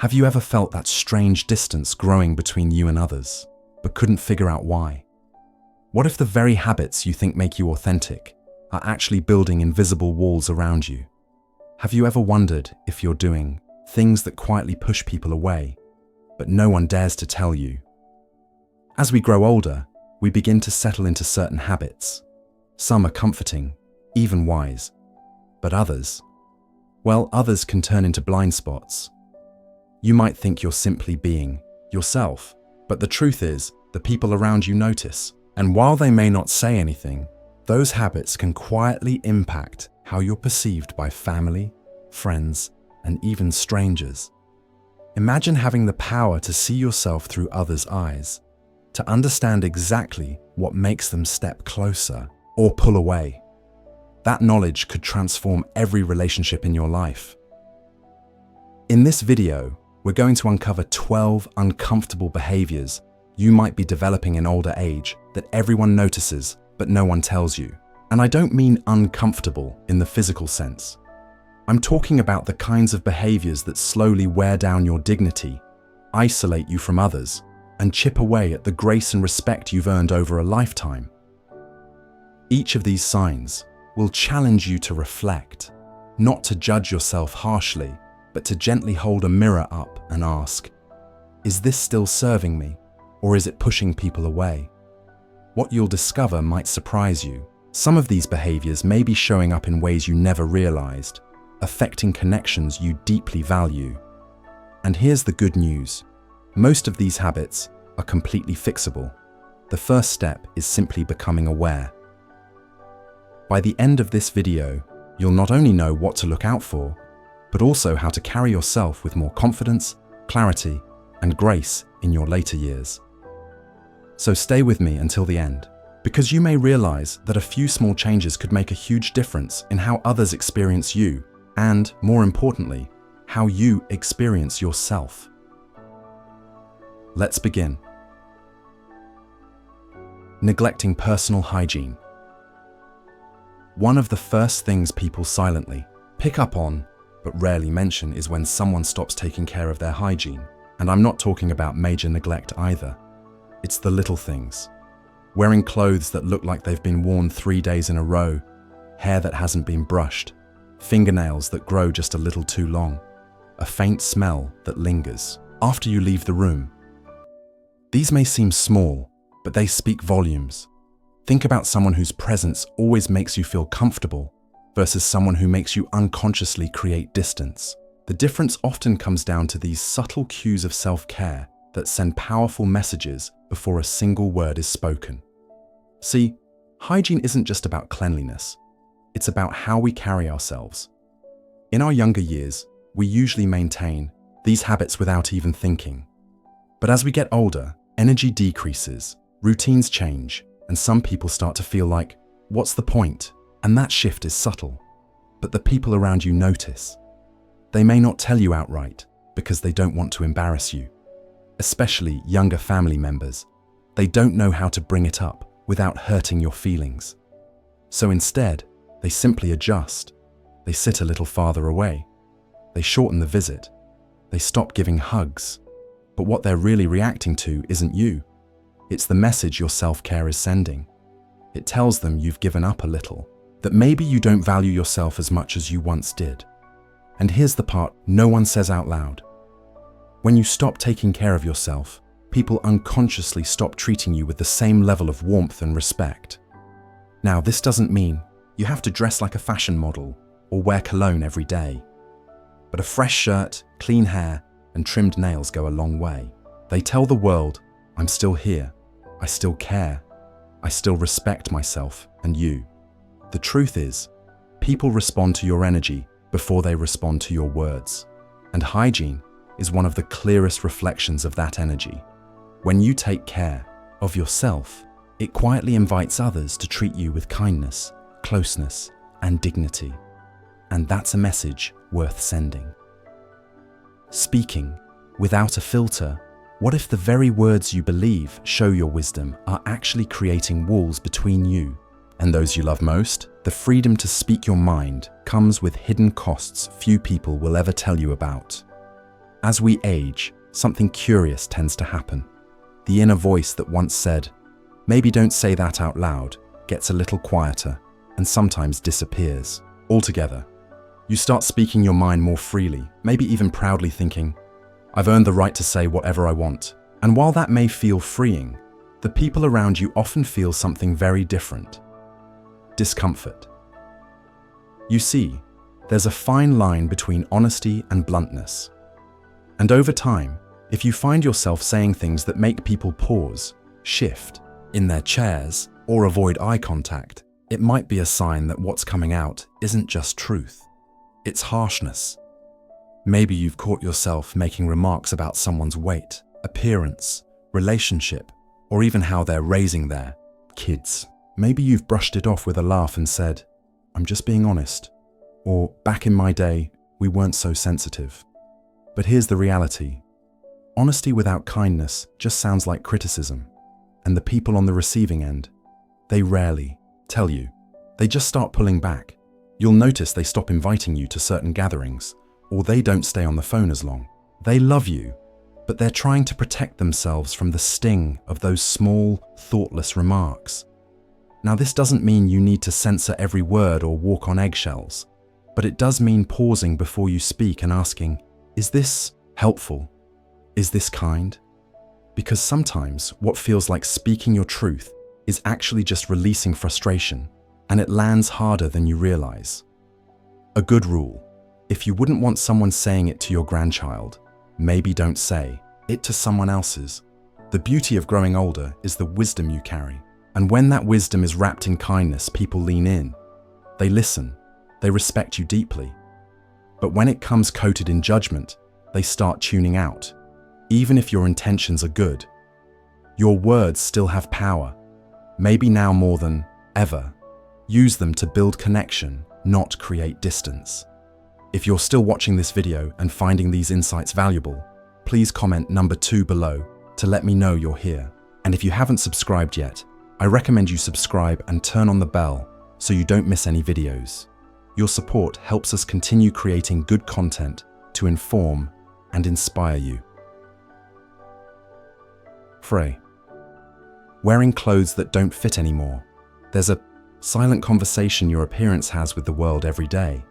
Have you ever felt that strange distance growing between you and others, but couldn't figure out why? What if the very habits you think make you authentic are actually building invisible walls around you? Have you ever wondered if you're doing things that quietly push people away, but no one dares to tell you? As we grow older, we begin to settle into certain habits. Some are comforting, even wise, but others can turn into blind spots. You might think you're simply being yourself, but the truth is, the people around you notice. And while they may not say anything, those habits can quietly impact how you're perceived by family, friends, and even strangers. Imagine having the power to see yourself through others' eyes, to understand exactly what makes them step closer or pull away. That knowledge could transform every relationship in your life. In this video, we're going to uncover 12 uncomfortable behaviors you might be developing in older age that everyone notices but no one tells you. And I don't mean uncomfortable in the physical sense. I'm talking about the kinds of behaviors that slowly wear down your dignity, isolate you from others, and chip away at the grace and respect you've earned over a lifetime. Each of these signs will challenge you to reflect, not to judge yourself harshly, but to gently hold a mirror up and ask, is this still serving me, or is it pushing people away? What you'll discover might surprise you. Some of these behaviors may be showing up in ways you never realized, affecting connections you deeply value. And here's the good news. Most of these habits are completely fixable. The first step is simply becoming aware. By the end of this video, you'll not only know what to look out for, but also how to carry yourself with more confidence, clarity, and grace in your later years. So stay with me until the end, because you may realize that a few small changes could make a huge difference in how others experience you, and, more importantly, how you experience yourself. Let's begin. Neglecting personal hygiene. One of the first things people silently pick up on, but rarely mention, is when someone stops taking care of their hygiene. And I'm not talking about major neglect either. It's the little things. Wearing clothes that look like they've been worn 3 days in a row, hair that hasn't been brushed, fingernails that grow just a little too long, a faint smell that lingers after you leave the room. These may seem small, but they speak volumes. Think about someone whose presence always makes you feel comfortable versus someone who makes you unconsciously create distance. The difference often comes down to these subtle cues of self-care that send powerful messages before a single word is spoken. See, hygiene isn't just about cleanliness. It's about how we carry ourselves. In our younger years, we usually maintain these habits without even thinking. But as we get older, energy decreases, routines change, and some people start to feel like, what's the point? And that shift is subtle, but the people around you notice. They may not tell you outright because they don't want to embarrass you. Especially younger family members. They don't know how to bring it up without hurting your feelings. So instead, they simply adjust. They sit a little farther away. They shorten the visit. They stop giving hugs. But what they're really reacting to isn't you. It's the message your self-care is sending. It tells them you've given up a little, that maybe you don't value yourself as much as you once did. And here's the part no one says out loud. When you stop taking care of yourself, people unconsciously stop treating you with the same level of warmth and respect. Now, this doesn't mean you have to dress like a fashion model or wear cologne every day. But a fresh shirt, clean hair, and trimmed nails go a long way. They tell the world, I'm still here, I still care, I still respect myself and you. The truth is, people respond to your energy before they respond to your words. And hygiene is one of the clearest reflections of that energy. When you take care of yourself, it quietly invites others to treat you with kindness, closeness, and dignity. And that's a message worth sending. Speaking without a filter, what if the very words you believe show your wisdom are actually creating walls between you and those you love most? The freedom to speak your mind comes with hidden costs few people will ever tell you about. As we age, something curious tends to happen. The inner voice that once said, "Maybe don't say that out loud," gets a little quieter and sometimes disappears altogether. You start speaking your mind more freely, maybe even proudly thinking, "I've earned the right to say whatever I want." And while that may feel freeing, the people around you often feel something very different: discomfort. You see, there's a fine line between honesty and bluntness. And over time, if you find yourself saying things that make people pause, shift in their chairs, or avoid eye contact, it might be a sign that what's coming out isn't just truth, it's harshness. Maybe you've caught yourself making remarks about someone's weight, appearance, relationship, or even how they're raising their kids. Maybe you've brushed it off with a laugh and said, "I'm just being honest," or "Back in my day, we weren't so sensitive." But here's the reality. Honesty without kindness just sounds like criticism, and the people on the receiving end, they rarely tell you. They just start pulling back. You'll notice they stop inviting you to certain gatherings, or they don't stay on the phone as long. They love you, but they're trying to protect themselves from the sting of those small, thoughtless remarks. Now, this doesn't mean you need to censor every word or walk on eggshells, but it does mean pausing before you speak and asking, is this helpful? Is this kind? Because sometimes what feels like speaking your truth is actually just releasing frustration, and it lands harder than you realize. A good rule: if you wouldn't want someone saying it to your grandchild, maybe don't say it to someone else's. The beauty of growing older is the wisdom you carry. And when that wisdom is wrapped in kindness, people lean in. They listen. They respect you deeply. But when it comes coated in judgment, they start tuning out. Even if your intentions are good, your words still have power, maybe now more than ever. Use them to build connection, not create distance. If you're still watching this video and finding these insights valuable, please comment number 2 below to let me know you're here. And if you haven't subscribed yet, I recommend you subscribe and turn on the bell so you don't miss any videos. Your support helps us continue creating good content to inform and inspire you. Frey. Wearing clothes that don't fit anymore. There's a silent conversation your appearance has with the world every day.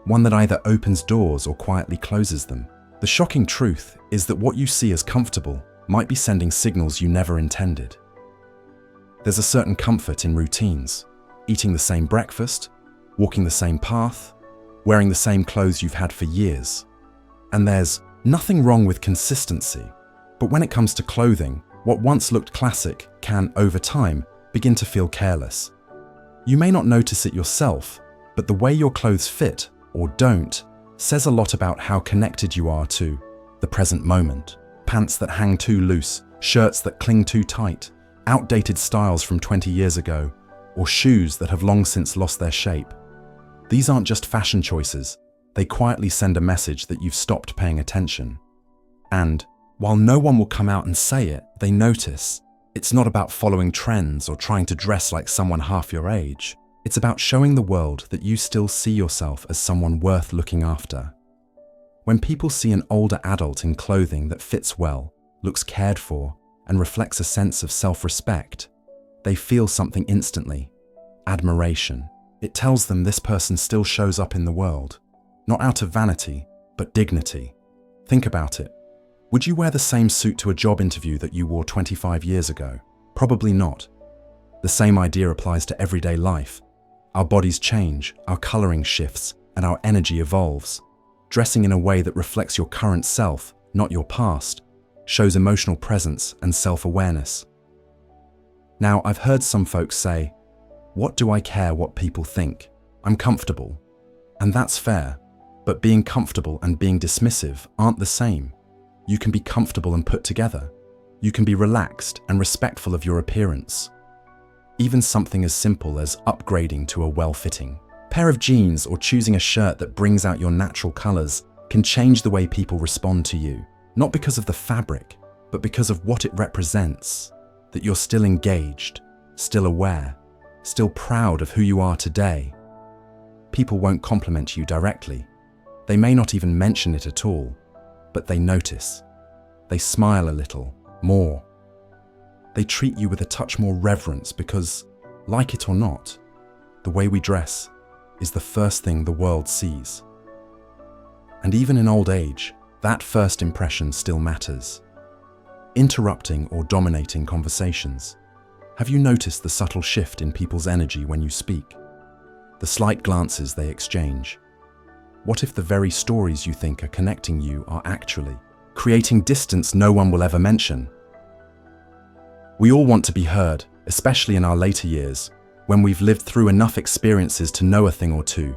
One that either opens doors or quietly closes them. The shocking truth is that what you see as comfortable might be sending signals you never intended. There's a certain comfort in routines, eating the same breakfast, walking the same path, wearing the same clothes you've had for years. And there's nothing wrong with consistency. But when it comes to clothing, what once looked classic can, over time, begin to feel careless. You may not notice it yourself, but the way your clothes fit, or don't, says a lot about how connected you are to the present moment. Pants that hang too loose, shirts that cling too tight, outdated styles from 20 years ago, or shoes that have long since lost their shape. These aren't just fashion choices, they quietly send a message that you've stopped paying attention. And while no one will come out and say it, they notice. It's not about following trends or trying to dress like someone half your age. It's about showing the world that you still see yourself as someone worth looking after. When people see an older adult in clothing that fits well, looks cared for, and reflects a sense of self-respect, they feel something instantly: admiration. It tells them this person still shows up in the world, not out of vanity, but dignity. Think about it. Would you wear the same suit to a job interview that you wore 25 years ago? Probably not. The same idea applies to everyday life. Our bodies change, our coloring shifts, and our energy evolves. Dressing in a way that reflects your current self, not your past, shows emotional presence and self-awareness. Now, I've heard some folks say, "What do I care what people think? I'm comfortable." And that's fair, but being comfortable and being dismissive aren't the same. You can be comfortable and put together. You can be relaxed and respectful of your appearance. Even something as simple as upgrading to a well-fitting pair of jeans or choosing a shirt that brings out your natural colors can change the way people respond to you. Not because of the fabric, but because of what it represents. That you're still engaged, still aware, still proud of who you are today. People won't compliment you directly. They may not even mention it at all. but they notice. They smile a little more. They treat you with a touch more reverence because, like it or not, the way we dress is the first thing the world sees. And even in old age, that first impression still matters. Interrupting or dominating conversations. Have you noticed the subtle shift in people's energy when you speak? The slight glances they exchange. What if the very stories you think are connecting you are actually creating distance no one will ever mention? We all want to be heard, especially in our later years, when we've lived through enough experiences to know a thing or two.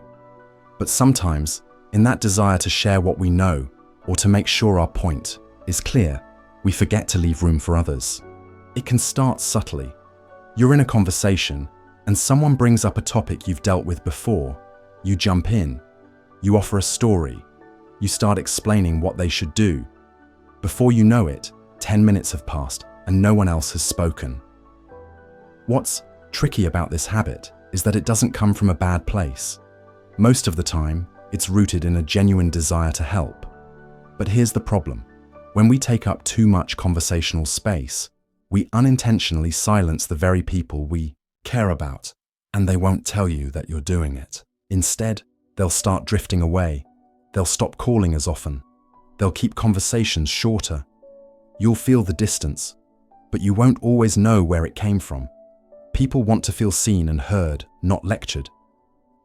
But sometimes, in that desire to share what we know, or to make sure our point is clear, we forget to leave room for others. It can start subtly. You're in a conversation, and someone brings up a topic you've dealt with before. You jump in. You offer a story. You start explaining what they should do. Before you know it, 10 minutes have passed, and no one else has spoken. What's tricky about this habit is that it doesn't come from a bad place. Most of the time, it's rooted in a genuine desire to help. But here's the problem. When we take up too much conversational space, we unintentionally silence the very people we care about, and they won't tell you that you're doing it. Instead, they'll start drifting away. They'll stop calling as often. They'll keep conversations shorter. You'll feel the distance, but you won't always know where it came from. People want to feel seen and heard, not lectured.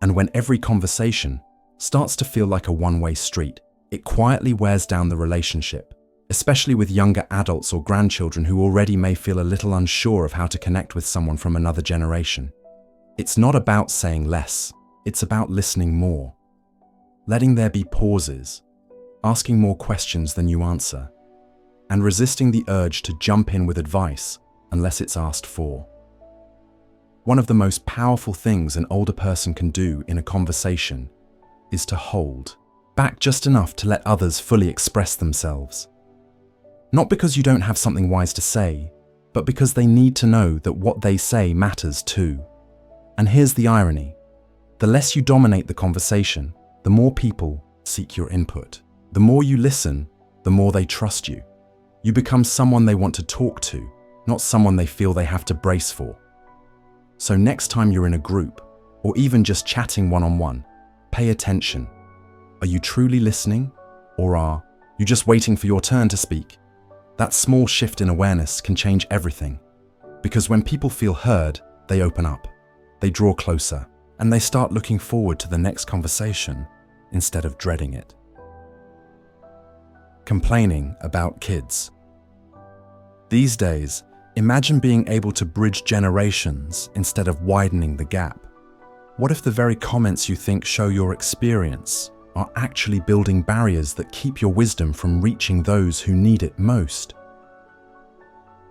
And when every conversation starts to feel like a one-way street, it quietly wears down the relationship, especially with younger adults or grandchildren who already may feel a little unsure of how to connect with someone from another generation. It's not about saying less, it's about listening more. Letting there be pauses, asking more questions than you answer, and resisting the urge to jump in with advice unless it's asked for. One of the most powerful things an older person can do in a conversation is to hold back just enough to let others fully express themselves. Not because you don't have something wise to say, but because they need to know that what they say matters too. And here's the irony. The less you dominate the conversation, the more people seek your input. The more you listen, the more they trust you. You become someone they want to talk to, not someone they feel they have to brace for. So next time you're in a group, or even just chatting one-on-one, pay attention. Are you truly listening, or are you just waiting for your turn to speak? That small shift in awareness can change everything. Because when people feel heard, they open up, they draw closer, and they start looking forward to the next conversation instead of dreading it. Complaining about kids. These days, imagine being able to bridge generations instead of widening the gap. What if the very comments you think show your experience are actually building barriers that keep your wisdom from reaching those who need it most?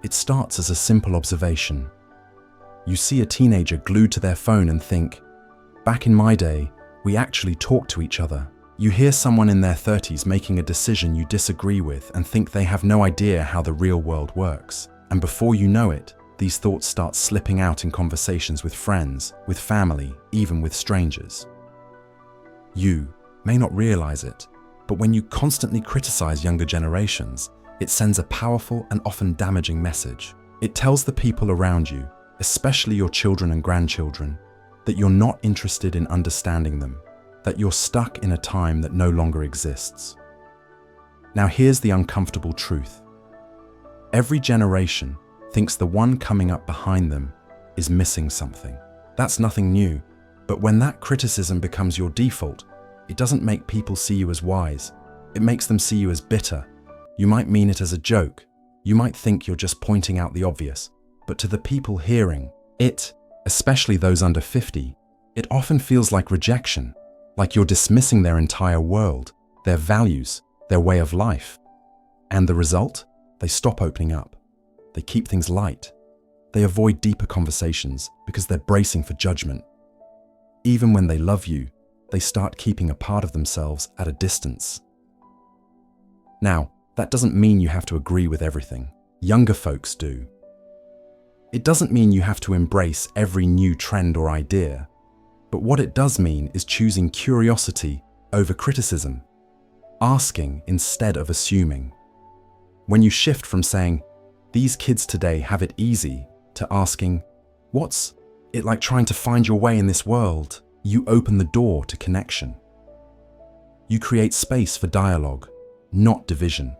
It starts as a simple observation. You see a teenager glued to their phone and think, back in my day, we actually talked to each other. You hear someone in their 30s making a decision you disagree with and think they have no idea how the real world works. And before you know it, these thoughts start slipping out in conversations with friends, with family, even with strangers. You may not realize it, but when you constantly criticize younger generations, it sends a powerful and often damaging message. It tells the people around you, especially your children and grandchildren, that you're not interested in understanding them, that you're stuck in a time that no longer exists. Now here's the uncomfortable truth. Every generation thinks the one coming up behind them is missing something. That's nothing new, but when that criticism becomes your default, it doesn't make people see you as wise. It makes them see you as bitter. You might mean it as a joke. You might think you're just pointing out the obvious, but to the people hearing it, especially those under 50, it often feels like rejection, like you're dismissing their entire world, their values, their way of life. And the result? They stop opening up. They keep things light. They avoid deeper conversations because they're bracing for judgment. Even when they love you, they start keeping a part of themselves at a distance. Now, that doesn't mean you have to agree with everything. Younger folks do. It doesn't mean you have to embrace every new trend or idea. But what it does mean is choosing curiosity over criticism. asking instead of assuming. When you shift from saying, "These kids today have it easy," to asking, "What's it like trying to find your way in this world?" you open the door to connection. You create space for dialogue, not division.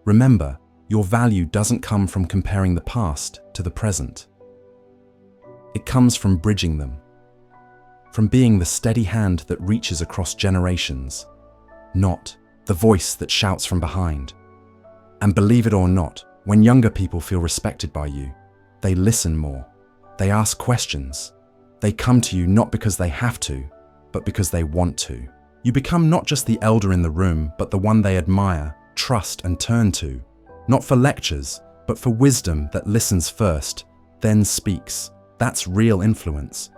Remember, your value doesn't come from comparing the past to the present. It comes from bridging them, from being the steady hand that reaches across generations, not the voice that shouts from behind. And believe it or not, when younger people feel respected by you, they listen more, they ask questions, they come to you not because they have to, but because they want to. You become not just the elder in the room, but the one they admire, trust, and turn to, not for lectures, but for wisdom that listens first, then speaks. That's real influence.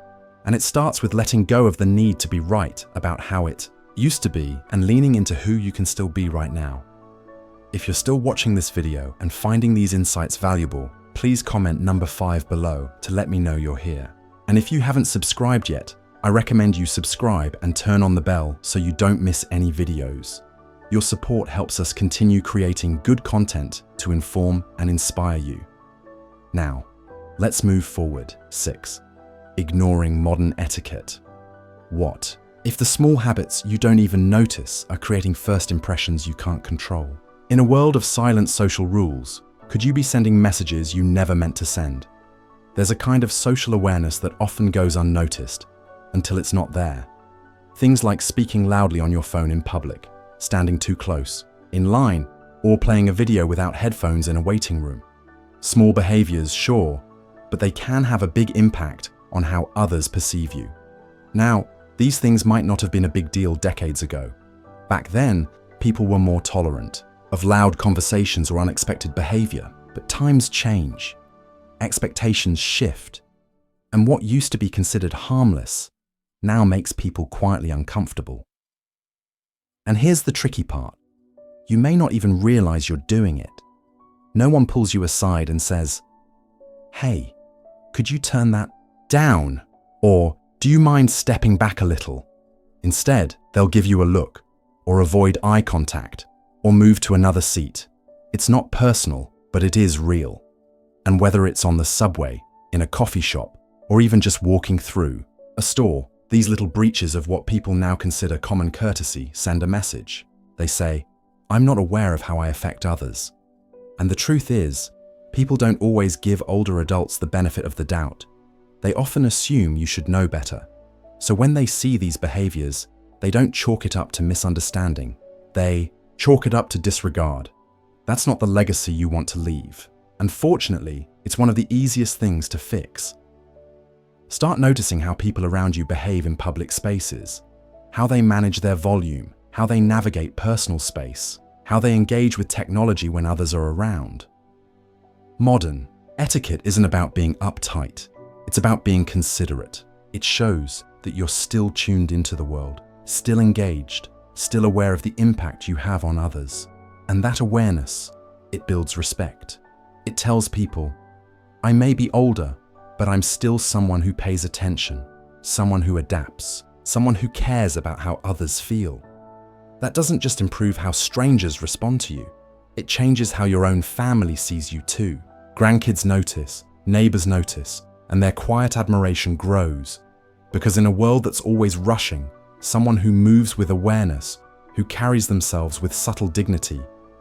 And it starts with letting go of the need to be right about how it used to be and leaning into who you can still be right now. If you're still watching this video and finding these insights valuable, please comment number 5 below to let me know you're here. And if you haven't subscribed yet, I recommend you subscribe and turn on the bell so you don't miss any videos. Your support helps us continue creating good content to inform and inspire you. Now, let's move forward. 6. Ignoring modern etiquette. What if the small habits you don't even notice are creating first impressions you can't control? In a world of silent social rules, could you be sending messages you never meant to send? There's a kind of social awareness that often goes unnoticed until it's not there. Things like speaking loudly on your phone in public, standing too close, in line, or playing a video without headphones in a waiting room. Small behaviors, sure, but they can have a big impact on how others perceive you. Now, these things might not have been a big deal decades ago. Back then, people were more tolerant of loud conversations or unexpected behavior, but times change. Expectations shift, and what used to be considered harmless now makes people quietly uncomfortable. And here's the tricky part. You may not even realize you're doing it. No one pulls you aside and says, "Hey, could you turn that down?" Or, "Do you mind stepping back a little?" Instead, they'll give you a look, or avoid eye contact, or move to another seat. It's not personal, but it is real. And whether it's on the subway, in a coffee shop, or even just walking through a store, these little breaches of what people now consider common courtesy send a message. They say, "I'm not aware of how I affect others." And the truth is, people don't always give older adults the benefit of the doubt. They often assume you should know better. So when they see these behaviors, they don't chalk it up to misunderstanding. They chalk it up to disregard. That's not the legacy you want to leave. Unfortunately, it's one of the easiest things to fix. Start noticing how people around you behave in public spaces, how they manage their volume, how they navigate personal space, how they engage with technology when others are around. Modern etiquette isn't about being uptight. It's about being considerate. It shows that you're still tuned into the world, still engaged, still aware of the impact you have on others. And that awareness, it builds respect. It tells people, I may be older, but I'm still someone who pays attention, someone who adapts, someone who cares about how others feel. That doesn't just improve how strangers respond to you, it changes how your own family sees you too. Grandkids notice, neighbors notice, and their quiet admiration grows. Because in a world that's always rushing, someone who moves with awareness, who carries themselves with subtle dignity,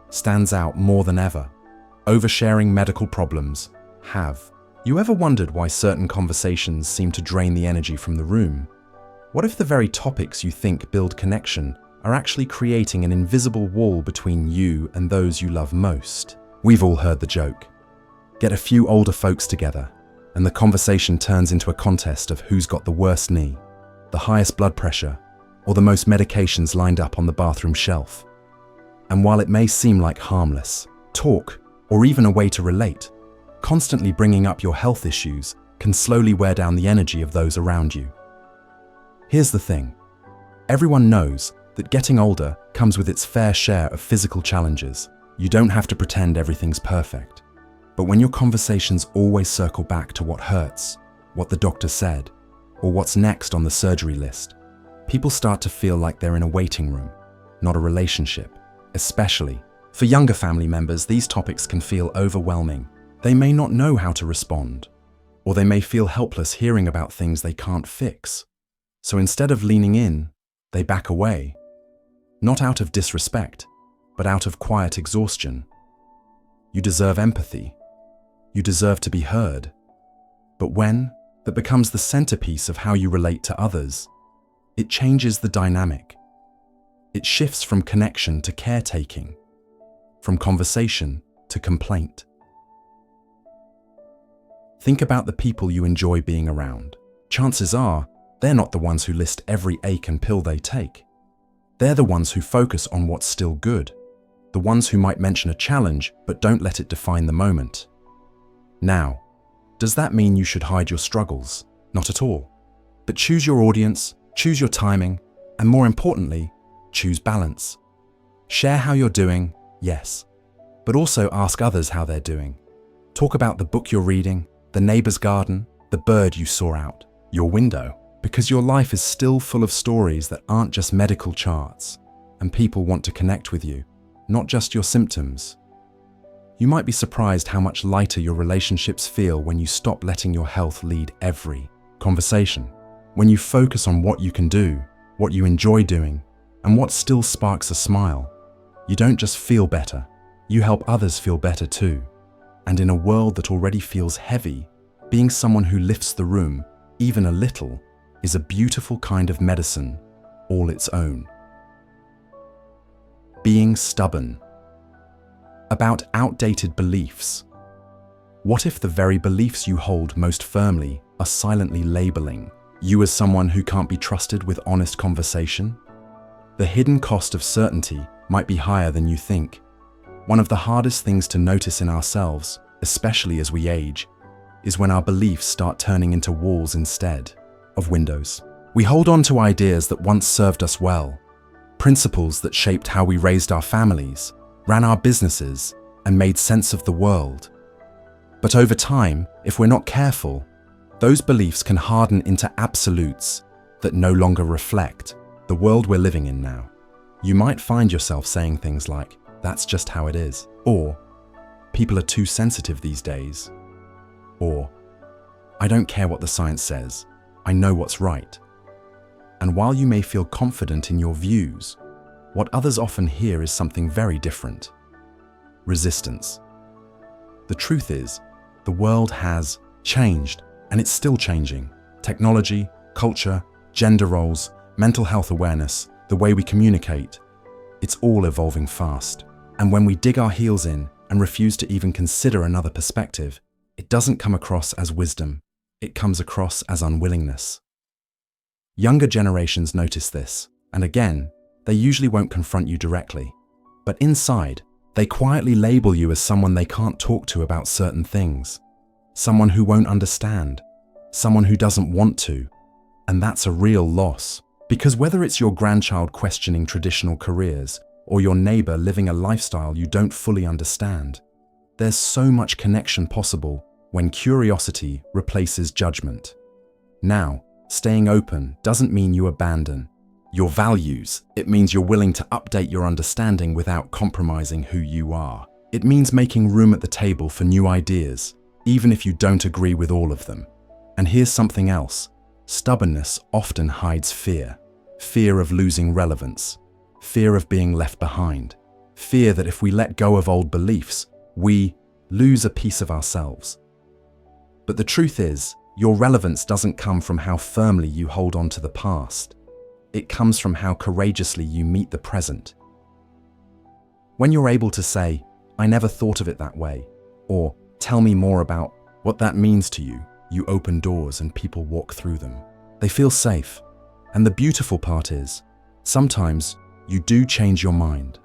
stands out more than ever. Oversharing medical problems have. You ever wondered why certain conversations seem to drain the energy from the room? What if the very topics you think build connection are actually creating an invisible wall between you and those you love most? We've all heard the joke. Get a few older folks together, and the conversation turns into a contest of who's got the worst knee, the highest blood pressure, or the most medications lined up on the bathroom shelf. And while it may seem like harmless talk, or even a way to relate, constantly bringing up your health issues can slowly wear down the energy of those around you. Here's the thing. Everyone knows that getting older comes with its fair share of physical challenges. You don't have to pretend everything's perfect. But when your conversations always circle back to what hurts, what the doctor said, or what's next on the surgery list, people start to feel like they're in a waiting room, not a relationship. Especially for younger family members, these topics can feel overwhelming. They may not know how to respond, or they may feel helpless hearing about things they can't fix. So instead of leaning in, they back away. Not out of disrespect, but out of quiet exhaustion. You deserve empathy. You deserve to be heard. But when that becomes the centerpiece of how you relate to others, it changes the dynamic. It shifts from connection to caretaking, from conversation to complaint. Think about the people you enjoy being around. Chances are, they're not the ones who list every ache and pill they take. They're the ones who focus on what's still good, the ones who might mention a challenge but don't let it define the moment. Now, does that mean you should hide your struggles? Not at all. But choose your audience, choose your timing, and more importantly, choose balance. Share how you're doing, yes, but also ask others how they're doing. Talk about the book you're reading, the neighbor's garden, the bird you saw out your window, because your life is still full of stories that aren't just medical charts, and people want to connect with you, not just your symptoms. You might be surprised how much lighter your relationships feel when you stop letting your health lead every conversation. When you focus on what you can do, what you enjoy doing, and what still sparks a smile, you don't just feel better, you help others feel better too. And in a world that already feels heavy, being someone who lifts the room, even a little, is a beautiful kind of medicine, all its own. Being stubborn. About outdated beliefs. What if the very beliefs you hold most firmly are silently labeling you as someone who can't be trusted with honest conversation? The hidden cost of certainty might be higher than you think. One of the hardest things to notice in ourselves, especially as we age, is when our beliefs start turning into walls instead of windows. We hold on to ideas that once served us well, principles that shaped how we raised our families, ran our businesses, and made sense of the world. But over time, if we're not careful, those beliefs can harden into absolutes that no longer reflect the world we're living in now. You might find yourself saying things like, "That's just how it is," or "People are too sensitive these days," or "I don't care what the science says, I know what's right." And while you may feel confident in your views, what others often hear is something very different. Resistance. The truth is, the world has changed, and it's still changing. Technology, culture, gender roles, mental health awareness, the way we communicate, it's all evolving fast. And when we dig our heels in and refuse to even consider another perspective, it doesn't come across as wisdom, it comes across as unwillingness. Younger generations notice this, and again, they usually won't confront you directly. But inside, they quietly label you as someone they can't talk to about certain things, someone who won't understand, someone who doesn't want to. And that's a real loss, because whether it's your grandchild questioning traditional careers or your neighbor living a lifestyle you don't fully understand, there's so much connection possible when curiosity replaces judgment. Now, staying open doesn't mean you abandon your values. It means you're willing to update your understanding without compromising who you are. It means making room at the table for new ideas, even if you don't agree with all of them. And here's something else. Stubbornness often hides fear. Fear of losing relevance. Fear of being left behind. Fear that if we let go of old beliefs, we lose a piece of ourselves. But the truth is, your relevance doesn't come from how firmly you hold on to the past. It comes from how courageously you meet the present. When you're able to say, "I never thought of it that way," or "Tell me more about what that means to you," you open doors and people walk through them. They feel safe. And the beautiful part is, sometimes you do change your mind.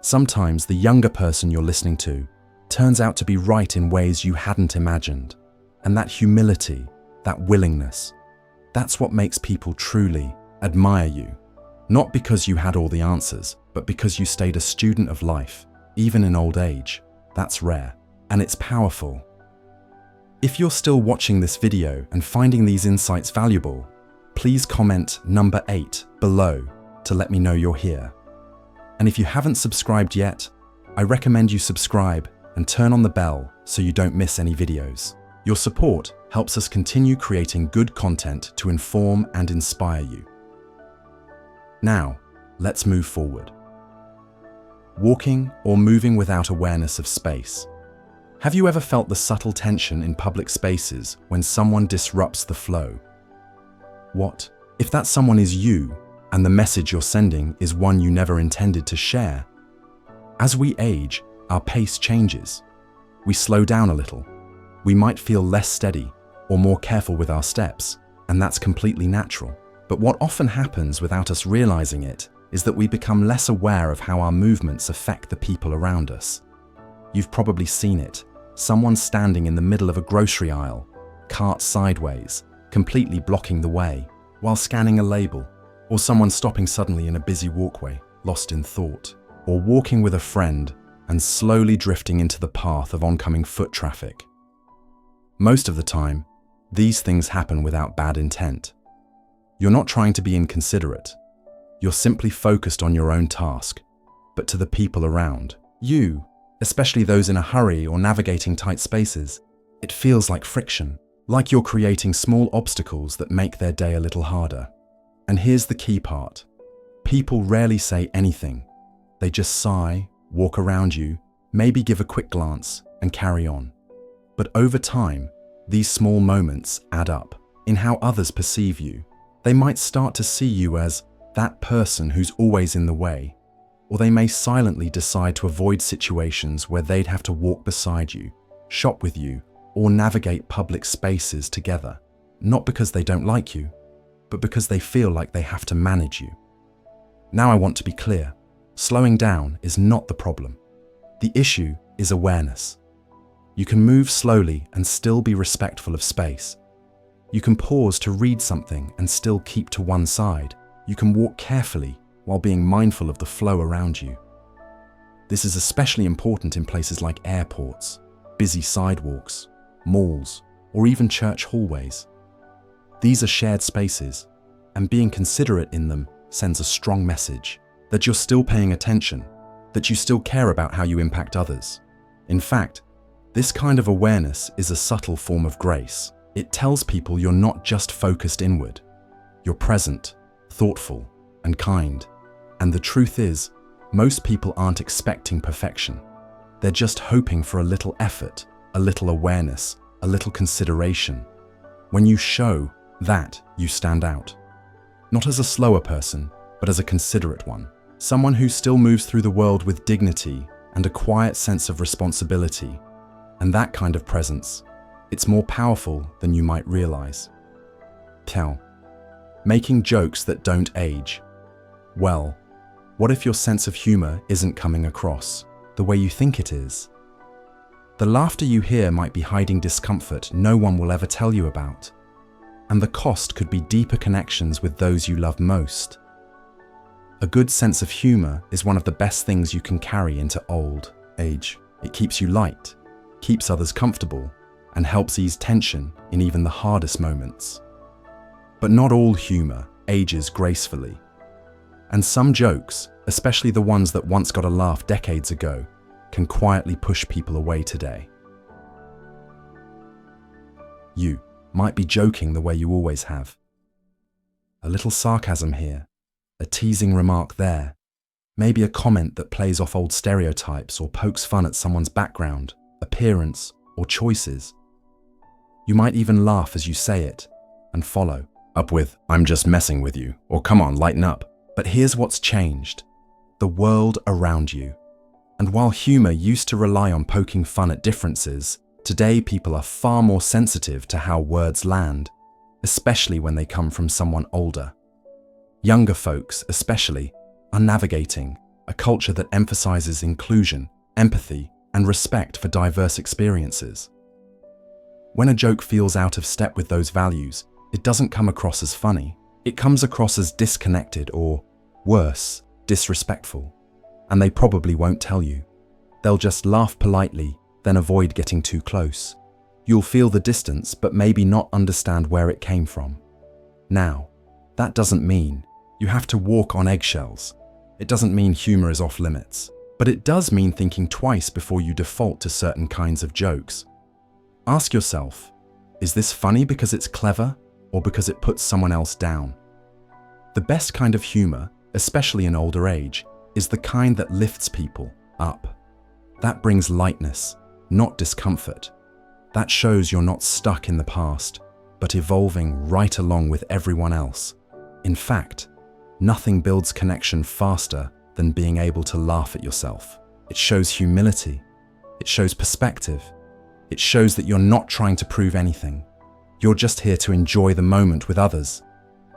Sometimes the younger person you're listening to turns out to be right in ways you hadn't imagined. And that humility, that willingness, that's what makes people truly admire you. Not because you had all the answers, but because you stayed a student of life, even in old age. That's rare, and it's powerful. If you're still watching this video and finding these insights valuable, please comment number 8 below to let me know you're here. And if you haven't subscribed yet, I recommend you subscribe and turn on the bell so you don't miss any videos. Your support helps us continue creating good content to inform and inspire you. Now, let's move forward. Walking or moving without awareness of space. Have you ever felt the subtle tension in public spaces when someone disrupts the flow? What if that someone is you, and the message you're sending is one you never intended to share? As we age, our pace changes. We slow down a little. We might feel less steady or more careful with our steps, and that's completely natural. But what often happens without us realizing it is that we become less aware of how our movements affect the people around us. You've probably seen it. Someone standing in the middle of a grocery aisle, cart sideways, completely blocking the way, while scanning a label, or someone stopping suddenly in a busy walkway, lost in thought, or walking with a friend and slowly drifting into the path of oncoming foot traffic. Most of the time, these things happen without bad intent. You're not trying to be inconsiderate. You're simply focused on your own task, but to the people around you, especially those in a hurry or navigating tight spaces, it feels like friction, like you're creating small obstacles that make their day a little harder. And here's the key part. People rarely say anything. They just sigh, walk around you, maybe give a quick glance, and carry on. But over time, these small moments add up in how others perceive you. They might start to see you as that person who's always in the way, or they may silently decide to avoid situations where they'd have to walk beside you, shop with you, or navigate public spaces together, not because they don't like you, but because they feel like they have to manage you. Now I want to be clear, slowing down is not the problem. The issue is awareness. You can move slowly and still be respectful of space. You can pause to read something and still keep to one side. You can walk carefully while being mindful of the flow around you. This is especially important in places like airports, busy sidewalks, malls, or even church hallways. These are shared spaces, and being considerate in them sends a strong message that you're still paying attention, that you still care about how you impact others. In fact, this kind of awareness is a subtle form of grace. It tells people you're not just focused inward. You're present, thoughtful, and kind. And the truth is, most people aren't expecting perfection. They're just hoping for a little effort, a little awareness, a little consideration. When you show that, you stand out. Not as a slower person, but as a considerate one. Someone who still moves through the world with dignity and a quiet sense of responsibility. And that kind of presence, it's more powerful than you might realize. Making jokes that don't age. Well, what if your sense of humor isn't coming across the way you think it is? The laughter you hear might be hiding discomfort no one will ever tell you about. And the cost could be deeper connections with those you love most. A good sense of humor is one of the best things you can carry into old age. It keeps you light, keeps others comfortable, and helps ease tension in even the hardest moments. But not all humor ages gracefully. And some jokes, especially the ones that once got a laugh decades ago, can quietly push people away today. You might be joking the way you always have. A little sarcasm here, a teasing remark there, maybe a comment that plays off old stereotypes or pokes fun at someone's background, appearance, or choices. You might even laugh as you say it and follow up with, "I'm just messing with you," or "Come on, lighten up." But here's what's changed: the world around you. And while humor used to rely on poking fun at differences, today people are far more sensitive to how words land, especially when they come from someone older. Younger folks, especially, are navigating a culture that emphasizes inclusion, empathy, and respect for diverse experiences. When a joke feels out of step with those values, it doesn't come across as funny. It comes across as disconnected or, worse, disrespectful. And they probably won't tell you. They'll just laugh politely, then avoid getting too close. You'll feel the distance, but maybe not understand where it came from. Now, that doesn't mean you have to walk on eggshells. It doesn't mean humor is off limits, but it does mean thinking twice before you default to certain kinds of jokes. Ask yourself, is this funny because it's clever or because it puts someone else down? The best kind of humor, especially in older age, is the kind that lifts people up. That brings lightness, not discomfort. That shows you're not stuck in the past, but evolving right along with everyone else. In fact, nothing builds connection faster than being able to laugh at yourself. It shows humility. It shows perspective. It shows that you're not trying to prove anything. You're just here to enjoy the moment with others.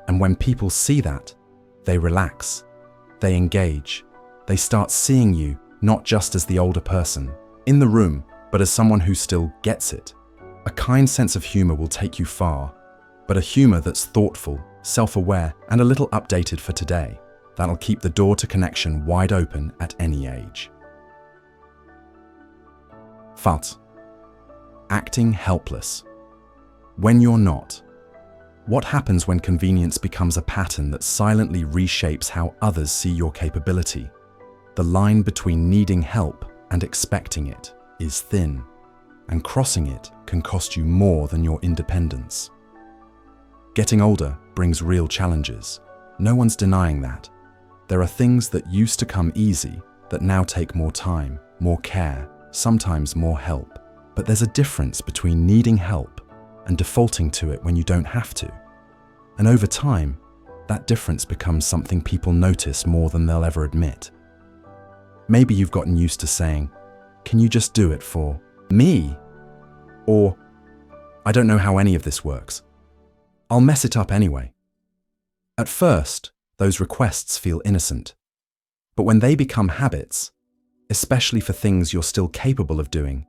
And when people see that, they relax. They engage. They start seeing you not just as the older person in the room, but as someone who still gets it. A kind sense of humor will take you far, but a humor that's thoughtful, self-aware, and a little updated for today, that'll keep the door to connection wide open at any age. Thought. Acting helpless. When you're not. What happens when convenience becomes a pattern that silently reshapes how others see your capability? The line between needing help and expecting it is thin, and crossing it can cost you more than your independence. Getting older brings real challenges. No one's denying that. There are things that used to come easy that now take more time, more care, sometimes more help. But there's a difference between needing help and defaulting to it when you don't have to. And over time, that difference becomes something people notice more than they'll ever admit. Maybe you've gotten used to saying, "Can you just do it for me?" Or, "I don't know how any of this works. I'll mess it up anyway." At first, those requests feel innocent. But when they become habits, especially for things you're still capable of doing,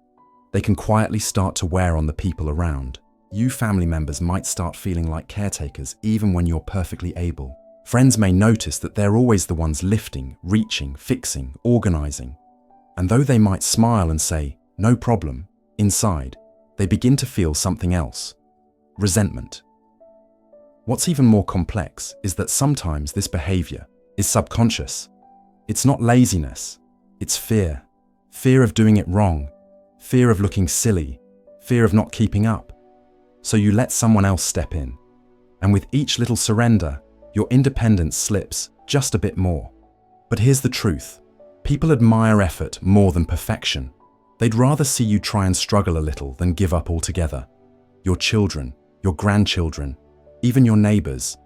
they can quietly start to wear on the people around. You family members might start feeling like caretakers even when you're perfectly able. Friends may notice that they're always the ones lifting, reaching, fixing, organizing. And though they might smile and say, "No problem," inside, they begin to feel something else: resentment. What's even more complex is that sometimes this behavior is subconscious. It's not laziness, it's fear. Fear of doing it wrong, fear of looking silly, fear of not keeping up. So you let someone else step in. And with each little surrender, your independence slips just a bit more. But here's the truth. People admire effort more than perfection. They'd rather see you try and struggle a little than give up altogether. Your children, your grandchildren, even your neighbors,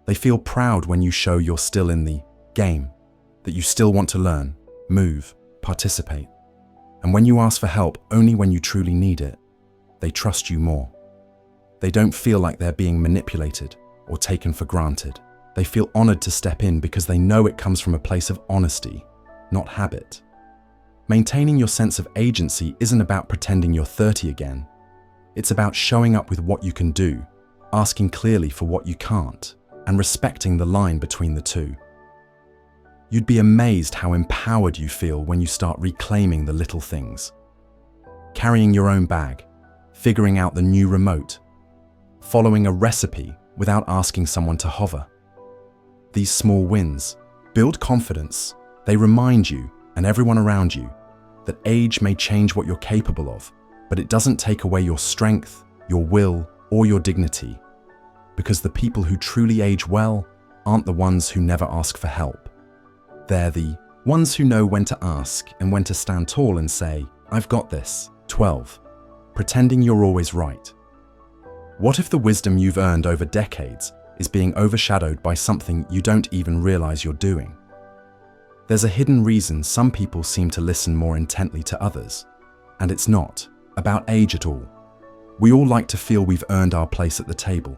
they feel proud when you show you're still in the game, that you still want to learn, move, participate. And when you ask for help only when you truly need it, they trust you more. They don't feel like they're being manipulated or taken for granted. They feel honored to step in because they know it comes from a place of honesty, not habit. Maintaining your sense of agency isn't about pretending you're 30 again. It's about showing up with what you can do, asking clearly for what you can't, and respecting the line between the two. You'd be amazed how empowered you feel when you start reclaiming the little things. Carrying your own bag, figuring out the new remote, following a recipe without asking someone to hover. These small wins build confidence. They remind you and everyone around you that age may change what you're capable of, but it doesn't take away your strength, your will, or your dignity. Because the people who truly age well aren't the ones who never ask for help. They're the ones who know when to ask and when to stand tall and say, "I've got this." 12. Pretending you're always right. What if the wisdom you've earned over decades is being overshadowed by something you don't even realize you're doing? There's a hidden reason some people seem to listen more intently to others, and it's not about age at all. We all like to feel we've earned our place at the table,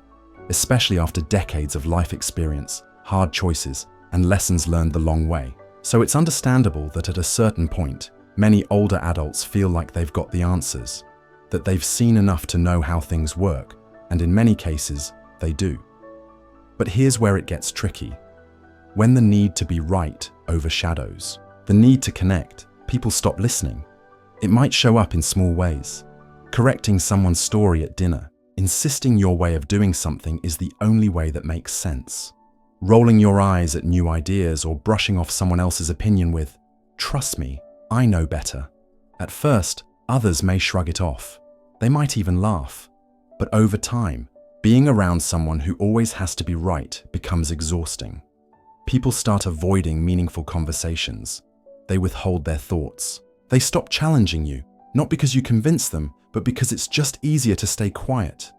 especially after decades of life experience, hard choices, and lessons learned the long way. So it's understandable that at a certain point, many older adults feel like they've got the answers, that they've seen enough to know how things work, and in many cases, they do. But here's where it gets tricky. When the need to be right overshadows the need to connect, people stop listening. It might show up in small ways. Correcting someone's story at dinner, insisting your way of doing something is the only way that makes sense. rolling your eyes at new ideas or brushing off someone else's opinion with, "Trust me, I know better." At first, others may shrug it off. They might even laugh. But over time, being around someone who always has to be right becomes exhausting. People start avoiding meaningful conversations. They withhold their thoughts. They stop challenging you, not because you convince them, but because it's just easier to stay quiet.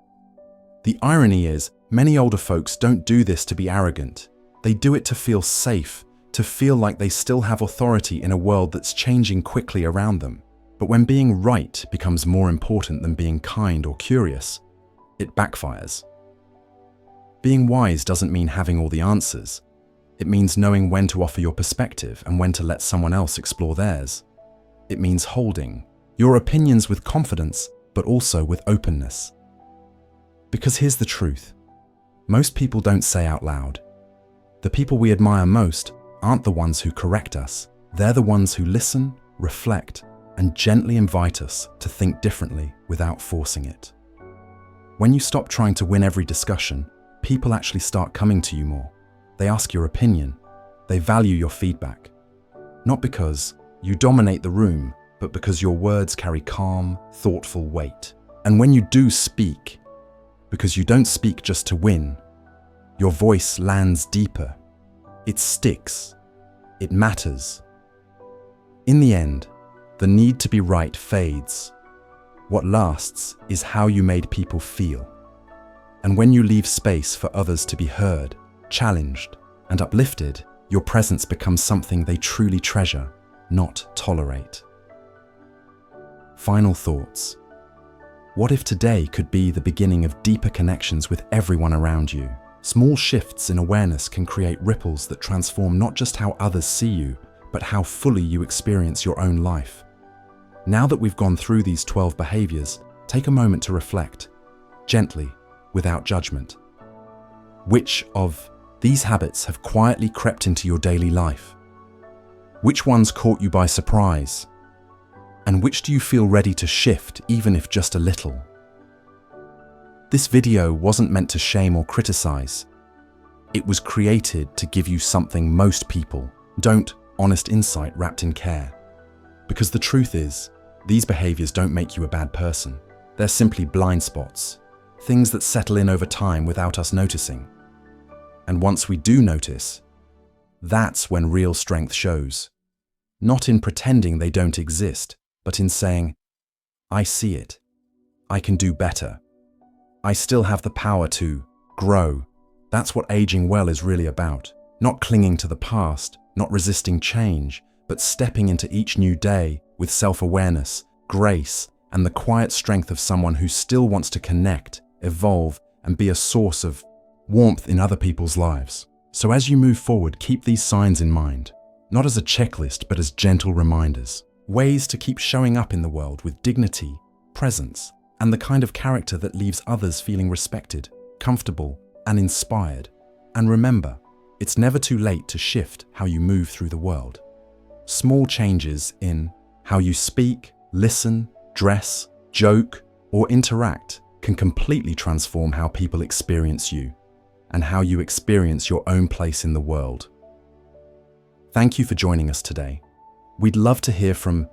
The irony is, many older folks don't do this to be arrogant. They do it to feel safe, to feel like they still have authority in a world that's changing quickly around them. But when being right becomes more important than being kind or curious, it backfires. Being wise doesn't mean having all the answers. It means knowing when to offer your perspective and when to let someone else explore theirs. It means holding your opinions with confidence, but also with openness. Because here's the truth. Most people don't say out loud. The people we admire most aren't the ones who correct us. They're the ones who listen, reflect, and gently invite us to think differently without forcing it. When you stop trying to win every discussion, people actually start coming to you more. They ask your opinion. They value your feedback. Not because you dominate the room, but because your words carry calm, thoughtful weight. And when you do speak, because you don't speak just to win, your voice lands deeper. It sticks. It matters. In the end, the need to be right fades. What lasts is how you made people feel. And when you leave space for others to be heard, challenged, and uplifted, your presence becomes something they truly treasure, not tolerate. Final thoughts. What if today could be the beginning of deeper connections with everyone around you? Small shifts in awareness can create ripples that transform not just how others see you, but how fully you experience your own life. Now that we've gone through these 12 behaviors, take a moment to reflect, gently, without judgment. Which of these habits have quietly crept into your daily life? Which ones caught you by surprise? And which do you feel ready to shift, even if just a little? This video wasn't meant to shame or criticize. It was created to give you something most people don't: honest insight wrapped in care. Because the truth is, these behaviors don't make you a bad person. They're simply blind spots, things that settle in over time without us noticing. And once we do notice, that's when real strength shows. Not in pretending they don't exist, but in saying, "I see it. I can do better. I still have the power to grow." That's what aging well is really about. Not clinging to the past, not resisting change, but stepping into each new day with self-awareness, grace, and the quiet strength of someone who still wants to connect, evolve, and be a source of warmth in other people's lives. So as you move forward, keep these signs in mind, not as a checklist, but as gentle reminders. Ways to keep showing up in the world with dignity, presence, and the kind of character that leaves others feeling respected, comfortable, and inspired. And remember, it's never too late to shift how you move through the world. Small changes in how you speak, listen, dress, joke, or interact can completely transform how people experience you and how you experience your own place in the world. Thank you for joining us today. We'd love to hear from